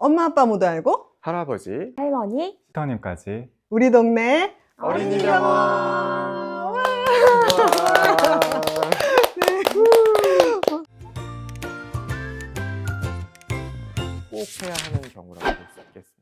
엄마 아빠 모두 알고 할아버지, 할머니, 시터님까지 우리 동네 어린이 병원. 병원. 와. 꼭 해야 하는 경우라고 볼 수 있겠습니다.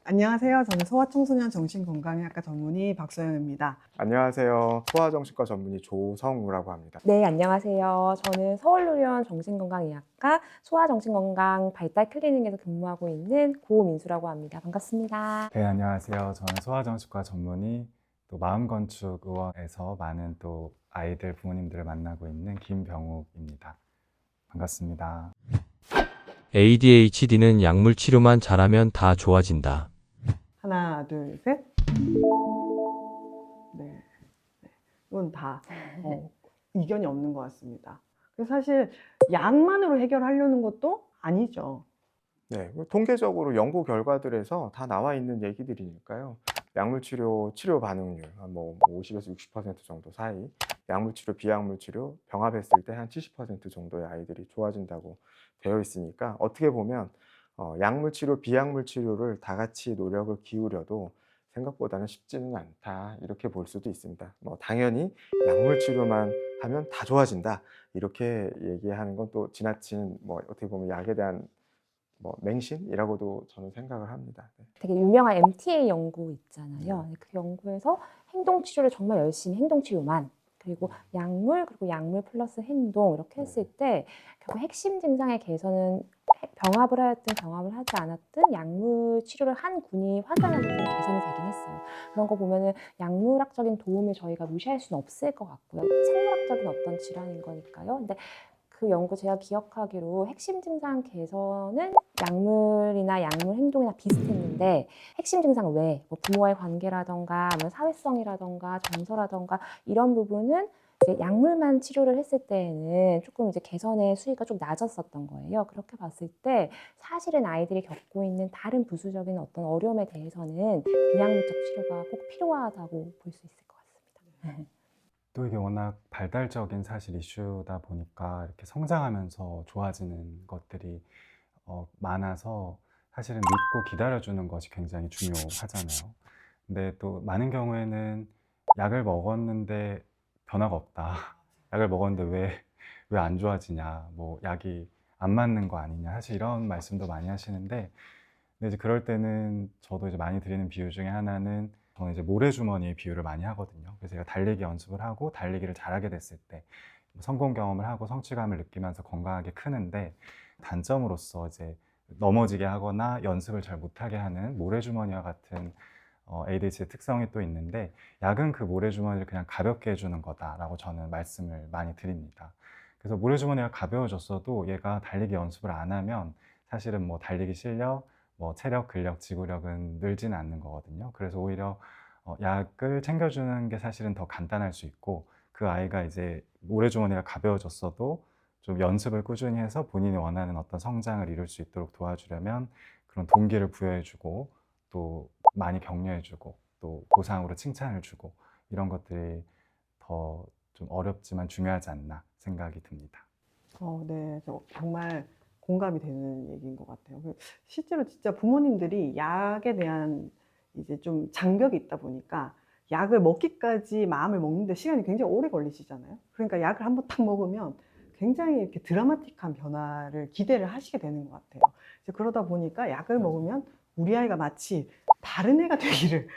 안녕하세요. 저는 소아청소년 정신건강의학과 전문의 박소영입니다. 안녕하세요. 소아정신과 전문의 조성우라고 합니다. 네, 안녕하세요. 저는 서울의료원 정신건강의학과 소아정신건강 발달 클리닉에서 근무하고 있는 고민수라고 합니다. 반갑습니다. 네, 안녕하세요. 저는 소아정신과 전문의 또 마음건축의원에서 많은 또 아이들 부모님들을 만나고 있는 김병욱입니다. 반갑습니다. ADHD는 약물 치료만 잘하면 다 좋아진다. 하나, 둘, 셋. 네. 이건 다 이견이 없는 것 같습니다. 그래서 사실 약만으로 해결하려는 것도 아니죠. 네, 통계적으로 연구 결과들에서 다 나와 있는 얘기들이니까요. 약물 치료 반응률 뭐 50에서 60% 정도 사이, 약물 치료, 비약물 치료 병합했을 때 한 70% 정도의 아이들이 좋아진다고 되어 있으니까 어떻게 보면 약물 치료, 비약물 치료를 다 같이 노력을 기울여도 생각보다는 쉽지는 않다 이렇게 볼 수도 있습니다. 뭐 당연히 약물 치료만 하면 다 좋아진다 이렇게 얘기하는 건 또 지나친 뭐 어떻게 보면 약에 대한 뭐 맹신이라고도 저는 생각을 합니다. 네. 되게 유명한 MTA 연구 있잖아요. 그 연구에서 행동치료를 정말 열심히 행동치료만 그리고 약물 플러스 행동 이렇게 했을 때 결국 핵심 증상의 개선은 병합을 하였든 병합을 하지 않았든 약물 치료를 한 군이 환자한테 개선이 되긴 했어요. 그런 거 보면은 약물학적인 도움을 저희가 무시할 수는 없을 것 같고요. 생물학적인 어떤 질환인 거니까요. 근데 그 연구 제가 기억하기로 핵심 증상 개선은 약물이나 약물 행동이나 비슷했는데 핵심 증상 외에 뭐 부모와의 관계라던가 뭐 사회성이라던가 정서라던가 이런 부분은 이제 약물만 치료를 했을 때에는 조금 이제 개선의 수위가 좀 낮았었던 거예요. 그렇게 봤을 때 사실은 아이들이 겪고 있는 다른 부수적인 어떤 어려움에 대해서는 비약물적 치료가 꼭 필요하다고 볼 수 있을 것 같습니다. 또 이게 워낙 발달적인 사실 이슈다 보니까 이렇게 성장하면서 좋아지는 것들이 많아서 사실은 믿고 기다려주는 것이 굉장히 중요하잖아요. 근데 또 많은 경우에는 약을 먹었는데 변화가 없다. 약을 먹었는데 왜 안 좋아지냐. 뭐 약이 안 맞는 거 아니냐. 사실 이런 말씀도 많이 하시는데 근데 이제 그럴 때는 저도 이제 많이 드리는 비유 중에 하나는 저는 이제 모래주머니의 비유를 많이 하거든요. 그래서 제가 달리기 연습을 하고 달리기를 잘하게 됐을 때 성공 경험을 하고 성취감을 느끼면서 건강하게 크는데 단점으로서 이제 넘어지게 하거나 연습을 잘 못하게 하는 모래주머니와 같은 ADHD의 특성이 또 있는데 약은 그 모래주머니를 그냥 가볍게 해주는 거다라고 저는 말씀을 많이 드립니다. 그래서 모래주머니가 가벼워졌어도 얘가 달리기 연습을 안 하면 사실은 뭐 달리기 실력, 뭐 체력, 근력, 지구력은 늘지는 않는 거거든요. 그래서 오히려 약을 챙겨주는 게 사실은 더 간단할 수 있고 그 아이가 이제 모래주머니가 가벼워졌어도 좀 연습을 꾸준히 해서 본인이 원하는 어떤 성장을 이룰 수 있도록 도와주려면 그런 동기를 부여해주고 또 많이 격려해주고 또 보상으로 칭찬을 주고 이런 것들이 더 좀 어렵지만 중요하지 않나 생각이 듭니다. 네, 정말 공감이 되는 얘기인 것 같아요. 실제로 진짜 부모님들이 약에 대한 이제 좀 장벽이 있다 보니까 약을 먹기까지 마음을 먹는데 시간이 굉장히 오래 걸리시잖아요. 그러니까 약을 한번 딱 먹으면 굉장히 이렇게 드라마틱한 변화를 기대를 하시게 되는 것 같아요. 이제 그러다 보니까 약을 먹으면 우리 아이가 마치 다른 애가 되기를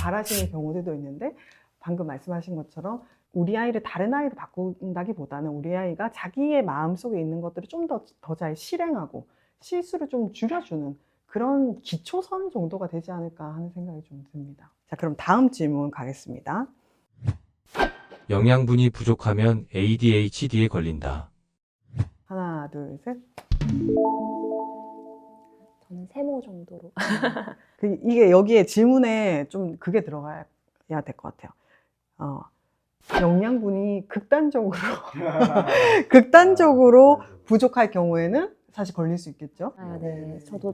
바라시는 경우들도 있는데 방금 말씀하신 것처럼 우리 아이를 다른 아이로 바꾼다기보다는 우리 아이가 자기의 마음속에 있는 것들을 좀 더 잘 실행하고 실수를 좀 줄여주는 그런 기초선 정도가 되지 않을까 하는 생각이 좀 듭니다. 자, 그럼 다음 질문 가겠습니다. 영양분이 부족하면 ADHD에 걸린다. 하나, 둘, 셋. 저는 세모 정도로. 이게 여기에 질문에 좀 그게 들어가야 될 것 같아요. 영양분이 극단적으로 부족할 경우에는 사실 걸릴 수 있겠죠. 네. 저도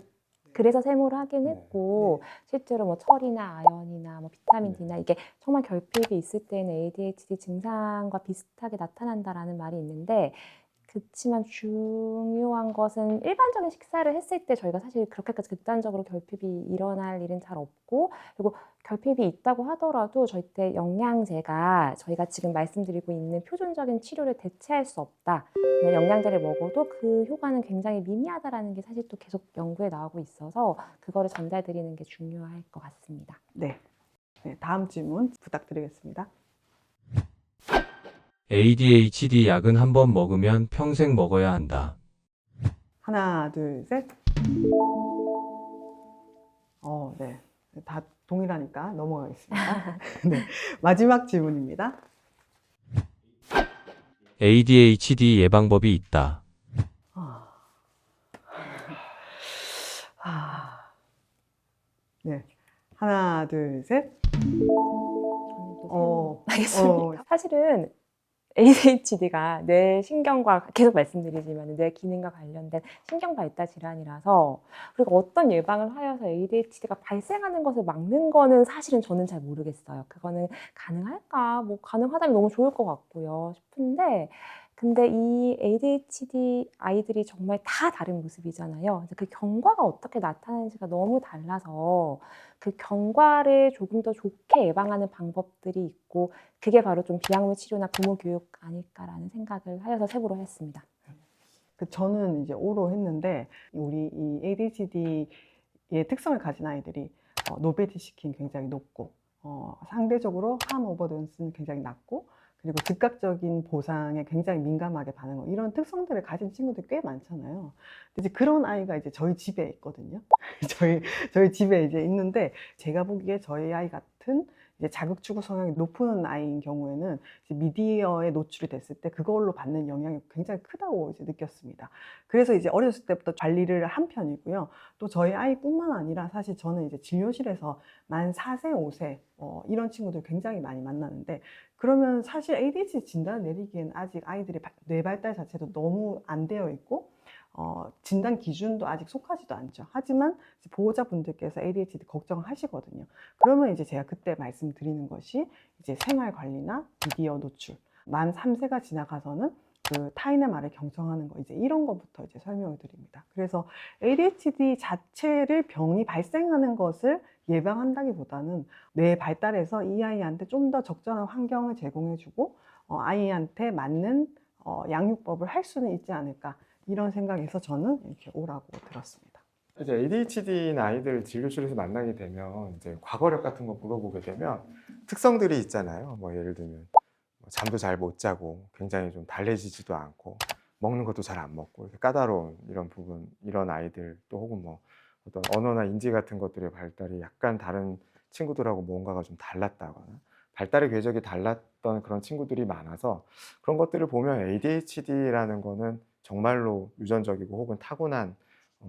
그래서 세모를 하긴 했고 실제로 뭐 철이나 아연이나 뭐 비타민 D나 이게 정말 결핍이 있을 때는 ADHD 증상과 비슷하게 나타난다라는 말이 있는데 그렇지만 중요한 것은 일반적인 식사를 했을 때 저희가 사실 그렇게까지 극단적으로 결핍이 일어날 일은 잘 없고, 그리고 결핍이 있다고 하더라도 절대 영양제가 저희가 지금 말씀드리고 있는 표준적인 치료를 대체할 수 없다. 그냥 영양제를 먹어도 그 효과는 굉장히 미미하다라는 게 사실 또 계속 연구에 나오고 있어서 그거를 전달드리는 게 중요할 것 같습니다. 네. 네, 다음 질문 부탁드리겠습니다. ADHD 약은 한 번 먹으면 평생 먹어야 한다. 하나, 둘, 셋. 네. 다 동일하니까 넘어가겠습니다. 네. 마지막 질문입니다. ADHD 예방법이 있다. 네. 하나, 둘, 셋. 알겠습니다. 사실은 ADHD가 뇌 신경과 계속 말씀드리지만 뇌 기능과 관련된 신경 발달 질환이라서, 그리고 어떤 예방을 하여서 ADHD가 발생하는 것을 막는 거는 사실은 저는 잘 모르겠어요. 그거는 가능할까? 뭐 가능하다면 너무 좋을 것 같고요 싶은데, 근데 이 ADHD 아이들이 정말 다 다른 모습이잖아요. 그래서 그 경과가 어떻게 나타나는지가 너무 달라서 그 경과를 조금 더 좋게 예방하는 방법들이 있고, 그게 바로 좀 비약물 치료나 부모 교육 아닐까라는 생각을 하여서 세부로 했습니다. 저는 이제 O로 했는데, 우리 이 ADHD의 특성을 가진 아이들이 노벨티 시킨 굉장히 높고, 상대적으로 함 오버도스는 굉장히 낮고, 그리고 즉각적인 보상에 굉장히 민감하게 반응하고, 이런 특성들을 가진 친구들이 꽤 많잖아요. 근데 이제 그런 아이가 이제 저희 집에 있거든요. 저희 집에 이제 있는데, 제가 보기에 저희 아이 같은 이제 자극 추구 성향이 높은 아이인 경우에는 이제 미디어에 노출이 됐을 때 그걸로 받는 영향이 굉장히 크다고 이제 느꼈습니다. 그래서 이제 어렸을 때부터 관리를 한 편이고요. 또 저희 아이뿐만 아니라 사실 저는 이제 진료실에서 만 4세, 5세 이런 친구들 굉장히 많이 만나는데, 그러면 사실 ADHD 진단을 내리기엔 아직 아이들의 뇌 발달 자체도 너무 안 되어 있고, 진단 기준도 아직 속하지도 않죠. 하지만 보호자분들께서 ADHD 걱정하시거든요. 그러면 이제 제가 그때 말씀드리는 것이 이제 생활 관리나 미디어 노출, 만 3세가 지나가서는 그 타인의 말을 경청하는 거, 이제 이런 것부터 이제 설명을 드립니다. 그래서 ADHD 자체를 병이 발생하는 것을 예방한다기보다는 뇌 발달에서 이 아이한테 좀 더 적절한 환경을 제공해주고 아이한테 맞는 양육법을 할 수는 있지 않을까, 이런 생각에서 저는 이렇게 오라고 들었습니다. 이제 ADHD인 아이들 진료실에서 만나게 되면 이제 과거력 같은 거 물어보게 되면 특성들이 있잖아요. 뭐 예를 들면 잠도 잘 못 자고 굉장히 좀 달래지지도 않고 먹는 것도 잘 안 먹고 이렇게 까다로운 이런 부분, 이런 아이들, 또 혹은 뭐 어떤 언어나 인지 같은 것들의 발달이 약간 다른 친구들하고 뭔가가 좀 달랐다거나 발달의 궤적이 달랐던 그런 친구들이 많아서 그런 것들을 보면 ADHD라는 거는 정말로 유전적이고 혹은 타고난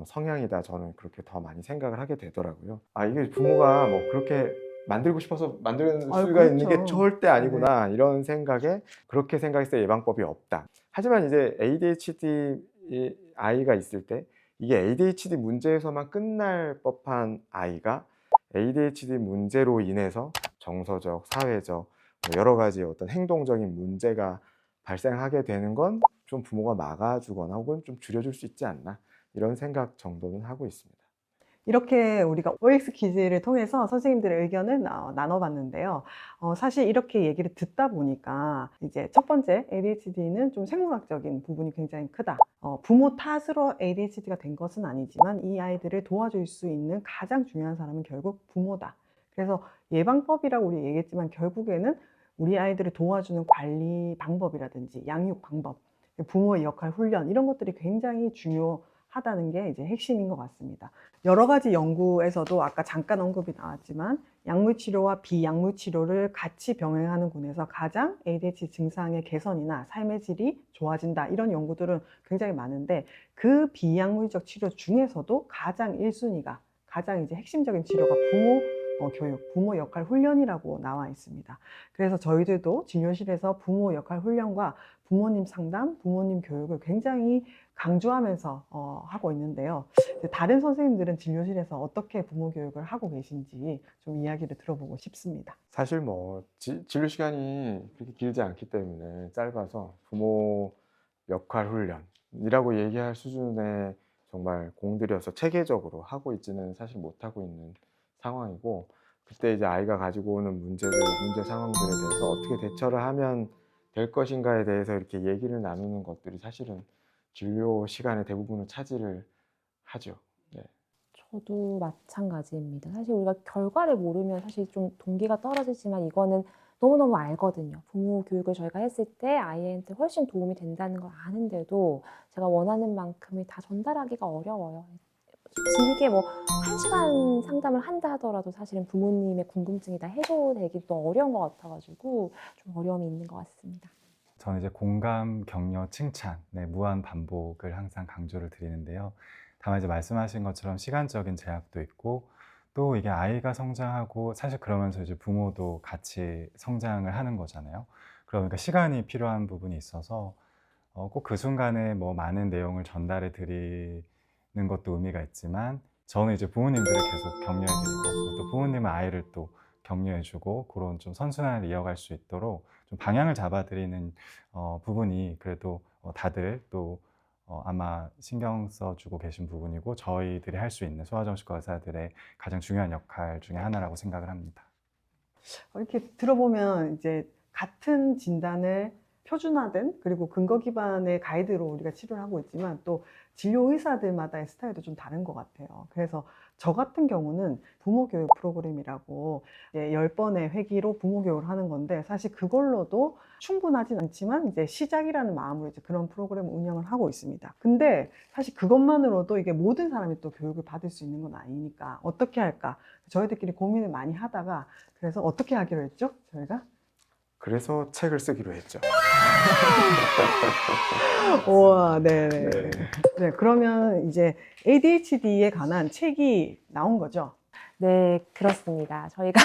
성향이다, 저는 그렇게 더 많이 생각을 하게 되더라고요. 이게 부모가 뭐 그렇게 만들고 싶어서 만드는 수가 그렇죠. 있는 게 절대 아니구나, 이런 생각에, 그렇게 생각했을 때 예방법이 없다. 하지만 이제 ADHD 아이가 있을 때 이게 ADHD 문제에서만 끝날 법한 아이가 ADHD 문제로 인해서 정서적, 사회적 여러 가지 어떤 행동적인 문제가 발생하게 되는 건 좀 부모가 막아주거나 혹은 좀 줄여줄 수 있지 않나, 이런 생각 정도는 하고 있습니다. 이렇게 우리가 OX 퀴즈를 통해서 선생님들의 의견을 나눠봤는데요. 사실 이렇게 얘기를 듣다 보니까 이제 첫 번째, ADHD는 좀 생물학적인 부분이 굉장히 크다. 부모 탓으로 ADHD가 된 것은 아니지만 이 아이들을 도와줄 수 있는 가장 중요한 사람은 결국 부모다. 그래서 예방법이라고 우리 얘기했지만 결국에는 우리 아이들을 도와주는 관리 방법이라든지 양육 방법, 부모의 역할 훈련, 이런 것들이 굉장히 중요하다는 게 이제 핵심인 것 같습니다. 여러 가지 연구에서도 아까 잠깐 언급이 나왔지만 약물 치료와 비약물 치료를 같이 병행하는 군에서 가장 ADHD 증상의 개선이나 삶의 질이 좋아진다, 이런 연구들은 굉장히 많은데, 그 비약물적 치료 중에서도 가장 1순위가, 가장 이제 핵심적인 치료가 부모 교육, 부모 역할 훈련이라고 나와 있습니다. 그래서 저희들도 진료실에서 부모 역할 훈련과 부모님 상담, 부모님 교육을 굉장히 강조하면서 하고 있는데요. 다른 선생님들은 진료실에서 어떻게 부모 교육을 하고 계신지 좀 이야기를 들어보고 싶습니다. 사실 뭐 진료 시간이 그렇게 길지 않기 때문에 짧아서 부모 역할 훈련이라고 얘기할 수준의 정말 공들여서 체계적으로 하고 있지는 사실 못하고 있는 상황이고, 그때 이제 아이가 가지고 오는 문제 상황들에 대해서 어떻게 대처를 하면 될 것인가에 대해서 이렇게 얘기를 나누는 것들이 사실은 진료 시간의 대부분을 차지를 하죠. 네. 저도 마찬가지입니다. 사실 우리가 결과를 모르면 사실 좀 동기가 떨어지지만 이거는 너무너무 알거든요. 부모 교육을 저희가 했을 때 아이한테 훨씬 도움이 된다는 걸 아는데도 제가 원하는 만큼이 다 전달하기가 어려워요. 길게 뭐 1시간 상담을 한다 하더라도 사실은 부모님의 궁금증이 다 해소되기 또 어려운 것 같아가지고 좀 어려움이 있는 것 같습니다. 저는 이제 공감, 격려, 칭찬의 무한 반복을 항상 강조를 드리는데요. 다만 이제 말씀하신 것처럼 시간적인 제약도 있고, 또 이게 아이가 성장하고 사실 그러면서 이제 부모도 같이 성장을 하는 거잖아요. 그러니까 시간이 필요한 부분이 있어서 꼭 그 순간에 뭐 많은 내용을 전달해 드리는 것도 의미가 있지만, 저는 이제 부모님들을 계속 격려해 드리고 또 부모님은 아이를 또 격려해 주고, 그런 좀 선순환을 이어갈 수 있도록 좀 방향을 잡아 드리는 부분이 그래도 다들 또 아마 신경 써주고 계신 부분이고, 저희들이 할 수 있는 소아정신과 의사들의 가장 중요한 역할 중에 하나라고 생각을 합니다. 이렇게 들어보면 이제 같은 진단을 표준화된 그리고 근거 기반의 가이드로 우리가 치료를 하고 있지만 또 진료 의사들마다의 스타일도 좀 다른 것 같아요. 그래서 저 같은 경우는 부모 교육 프로그램이라고 10번의 회기로 부모 교육을 하는 건데, 사실 그걸로도 충분하진 않지만 이제 시작이라는 마음으로 이제 그런 프로그램을 운영을 하고 있습니다. 근데 사실 그것만으로도 이게 모든 사람이 또 교육을 받을 수 있는 건 아니니까 어떻게 할까? 저희들끼리 고민을 많이 하다가, 그래서 어떻게 하기로 했죠? 저희가? 그래서 책을 쓰기로 했죠. 우와, 네네. 네. 네, 그러면 이제 ADHD에 관한 책이 나온 거죠? 네, 그렇습니다. 저희가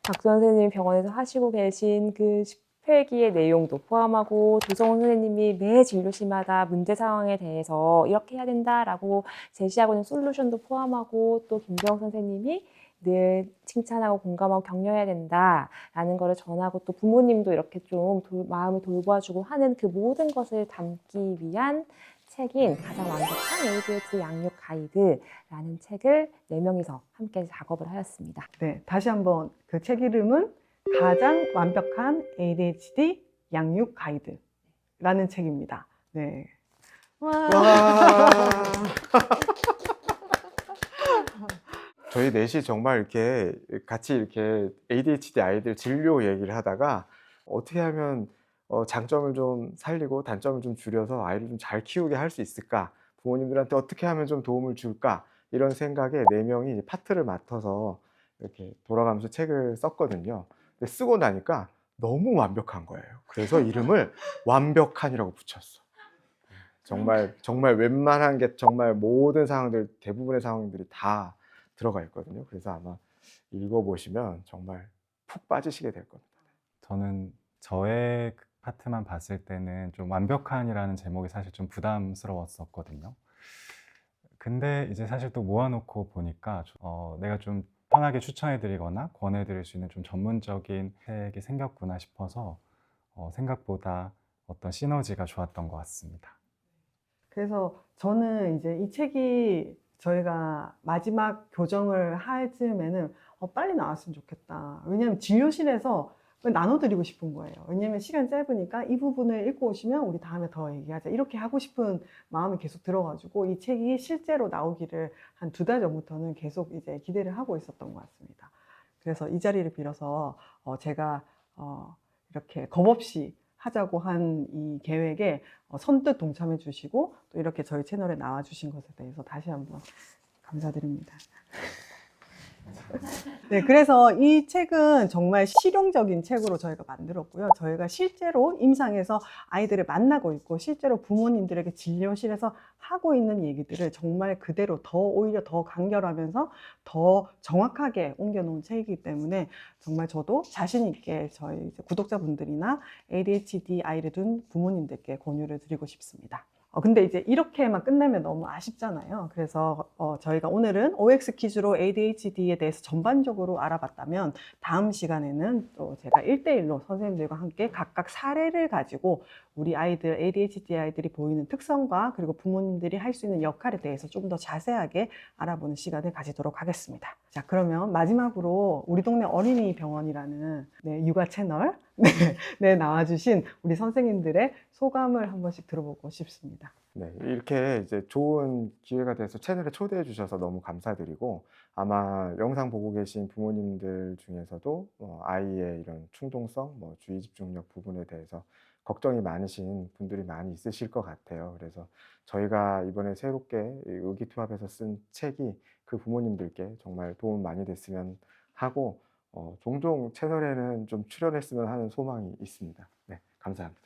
박 선생님 병원에서 하시고 계신 그 10회기의 내용도 포함하고 조성훈 선생님이 매 진료실마다 문제 상황에 대해서 이렇게 해야 된다라고 제시하고 있는 솔루션도 포함하고, 또 김병 선생님이 늘 칭찬하고 공감하고 격려해야 된다라는 거를 전하고, 또 부모님도 이렇게 좀 마음을 돌봐주고 하는 그 모든 것을 담기 위한 책인 가장 완벽한 ADHD 양육 가이드라는 책을 4명이서 함께 작업을 하였습니다. 네, 다시 한번 그 책 이름은 가장 완벽한 ADHD 양육 가이드라는 책입니다. 네. 와. 와. 저희 넷이 정말 이렇게 같이 이렇게 ADHD 아이들 진료 얘기를 하다가 어떻게 하면 장점을 좀 살리고 단점을 좀 줄여서 아이를 좀 잘 키우게 할 수 있을까? 부모님들한테 어떻게 하면 좀 도움을 줄까? 이런 생각에 4명이 파트를 맡아서 이렇게 돌아가면서 책을 썼거든요. 근데 쓰고 나니까 너무 완벽한 거예요. 그래서 이름을 완벽한이라고 붙였어. 정말 웬만한 게 정말 모든 상황들, 대부분의 상황들이 다 들어가 있거든요. 그래서 아마 읽어보시면 정말 푹 빠지시게 될 겁니다. 저는 저의 그 파트만 봤을 때는 좀 완벽한이라는 제목이 사실 좀 부담스러웠었거든요. 근데 이제 사실 또 모아놓고 보니까 내가 좀 편하게 추천해드리거나 권해드릴 수 있는 좀 전문적인 책이 생겼구나 싶어서 생각보다 어떤 시너지가 좋았던 것 같습니다. 그래서 저는 이제 이 책이 저희가 마지막 교정을 할 즈음에는 빨리 나왔으면 좋겠다. 왜냐하면 진료실에서 나눠드리고 싶은 거예요. 왜냐하면 시간이 짧으니까 이 부분을 읽고 오시면 우리 다음에 더 얘기하자. 이렇게 하고 싶은 마음이 계속 들어가지고 이 책이 실제로 나오기를 한 2달 전부터는 계속 이제 기대를 하고 있었던 것 같습니다. 그래서 이 자리를 빌어서 제가 이렇게 겁없이 하자고 한 이 계획에 선뜻 동참해 주시고 또 이렇게 저희 채널에 나와 주신 것에 대해서 다시 한번 감사드립니다. 네, 그래서 이 책은 정말 실용적인 책으로 저희가 만들었고요. 저희가 실제로 임상에서 아이들을 만나고 있고 실제로 부모님들에게 진료실에서 하고 있는 얘기들을 정말 그대로 오히려 더 간결하면서 더 정확하게 옮겨놓은 책이기 때문에 정말 저도 자신 있게 저희 구독자분들이나 ADHD 아이를 둔 부모님들께 권유를 드리고 싶습니다. 근데 이제 이렇게만 끝나면 너무 아쉽잖아요. 그래서 저희가 오늘은 OX 퀴즈로 ADHD에 대해서 전반적으로 알아봤다면 다음 시간에는 또 제가 1대1로 선생님들과 함께 각각 사례를 가지고 우리 아이들, ADHD 아이들이 보이는 특성과 그리고 부모님들이 할 수 있는 역할에 대해서 좀 더 자세하게 알아보는 시간을 가지도록 하겠습니다. 자, 그러면 마지막으로 우리 동네 어린이 병원이라는 육아 채널 네, 나와주신 우리 선생님들의 소감을 한 번씩 들어보고 싶습니다. 네, 이렇게 이제 좋은 기회가 돼서 채널에 초대해 주셔서 너무 감사드리고, 아마 영상 보고 계신 부모님들 중에서도 아이의 이런 충동성, 주의 집중력 부분에 대해서 걱정이 많으신 분들이 많이 있으실 것 같아요. 그래서 저희가 이번에 새롭게 의기투합해서 쓴 책이 그 부모님들께 정말 도움 많이 됐으면 하고, 종종 채널에는 좀 출연했으면 하는 소망이 있습니다. 네, 감사합니다.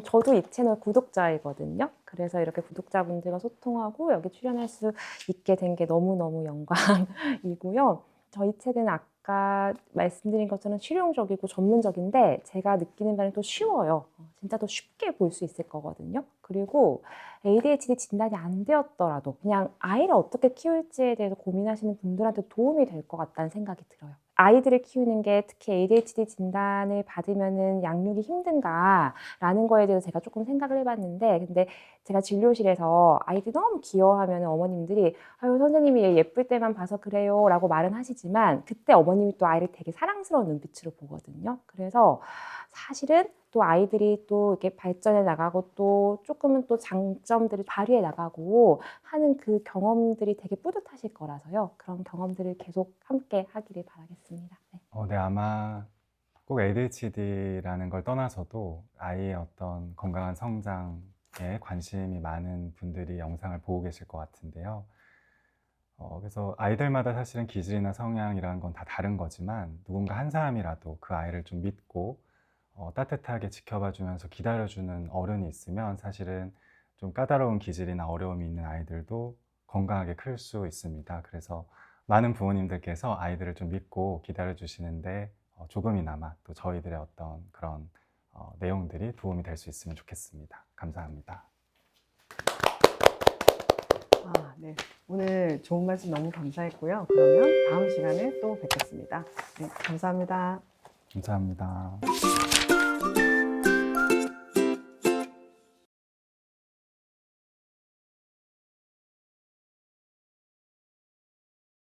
저도 이 채널 구독자이거든요. 그래서 이렇게 구독자분들과 소통하고 여기 출연할 수 있게 된 게 너무너무 영광이고요. 저희 책은 아까 말씀드린 것처럼 실용적이고 전문적인데 제가 느끼는 바는 또 쉬워요. 진짜 더 쉽게 볼 수 있을 거거든요. 그리고 ADHD 진단이 안 되었더라도 그냥 아이를 어떻게 키울지에 대해서 고민하시는 분들한테 도움이 될 것 같다는 생각이 들어요. 아이들을 키우는 게 특히 ADHD 진단을 받으면은 양육이 힘든가라는 거에 대해서 제가 조금 생각을 해봤는데, 근데 제가 진료실에서 아이들이 너무 귀여워하면 어머님들이 아유 선생님이 얘 예쁠 때만 봐서 그래요 라고 말은 하시지만 그때 어머님이 또 아이를 되게 사랑스러운 눈빛으로 보거든요. 그래서 사실은 또 아이들이 또 이렇게 발전해 나가고 또 조금은 또 장점들을 발휘해 나가고 하는 그 경험들이 되게 뿌듯하실 거라서요. 그런 경험들을 계속 함께 하기를 바라겠습니다. 네. 네, 아마 꼭 ADHD라는 걸 떠나서도 아이의 어떤 건강한 성장에 관심이 많은 분들이 영상을 보고 계실 것 같은데요. 그래서 아이들마다 사실은 기질이나 성향이라는 건 다 다른 거지만 누군가 한 사람이라도 그 아이를 좀 믿고 따뜻하게 지켜봐주면서 기다려주는 어른이 있으면 사실은 좀 까다로운 기질이나 어려움이 있는 아이들도 건강하게 클 수 있습니다. 그래서 많은 부모님들께서 아이들을 좀 믿고 기다려주시는데 조금이나마 또 저희들의 어떤 그런 내용들이 도움이 될 수 있으면 좋겠습니다. 감사합니다. 네. 오늘 좋은 말씀 너무 감사했고요. 그러면 다음 시간에 또 뵙겠습니다. 네, 감사합니다. 감사합니다.